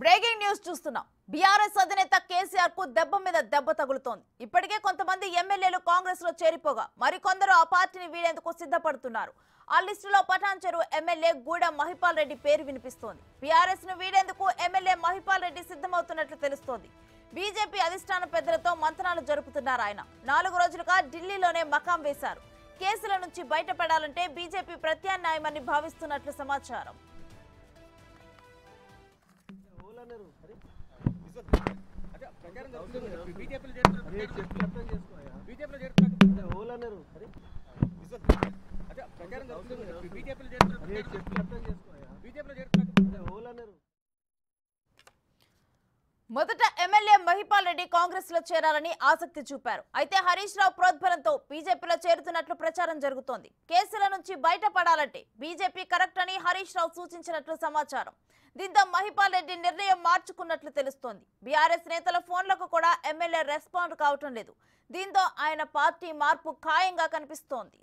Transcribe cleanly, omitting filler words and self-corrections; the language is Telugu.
బ్రేకింగ్ న్యూస్ చూస్తున్నాం. బీఆర్ఎస్ అధినేత కేసీఆర్ కు దెబ్బ మీద దెబ్బ తగులుతోంది. ఇప్పటికే కొంతమంది ఎమ్మెల్యేలు కాంగ్రెస్ లో చేరిపోగా మరికొందరు ఆ పార్టీని వీడేందుకు సిద్ధపడుతున్నారు. ఆ లిస్టులో పటాన్చెరు ఎమ్మెల్యే గూడ మహిపాల్ రెడ్డి పేరు వినిపిస్తోంది. బీఆర్ఎస్ ను వీడేందుకు ఎమ్మెల్యే మహిపాల్ రెడ్డి సిద్ధమవుతున్నట్లు తెలుస్తోంది. బీజేపీ అధిష్టాన పెద్దలతో మంతనాలు జరుపుతున్నారు. ఆయన 4 రోజులుగా ఢిల్లీలోనే మకాం వేశారు. కేసుల నుంచి బయటపడాలంటే బీజేపీ ప్రత్యామ్నాయమని భావిస్తున్నట్లు సమాచారం. మొదట ఎమ్మెల్యే మహిపాల్ రెడ్డి కాంగ్రెస్ లో చేరాలని ఆసక్తి చూపారు. అయితే హరీష్ రావు ప్రోద్బలంతో బీజేపీలో చేరుతున్నట్లు ప్రచారం జరుగుతోంది. కేసుల నుంచి బయటపడాలంటే బీజేపీ కరెక్ట్ అని హరీష్ రావు సూచించినట్లు సమాచారం. దీంతో మహిపాల్ రెడ్డి నిర్ణయం మార్చుకున్నట్లు తెలుస్తోంది. బీఆర్ఎస్ నేతల ఫోన్లకు కూడా ఎమ్మెల్యే రెస్పాండ్ కావటం లేదు. దీంతో ఆయన పార్టీ మార్పు ఖాయంగా కనిపిస్తోంది.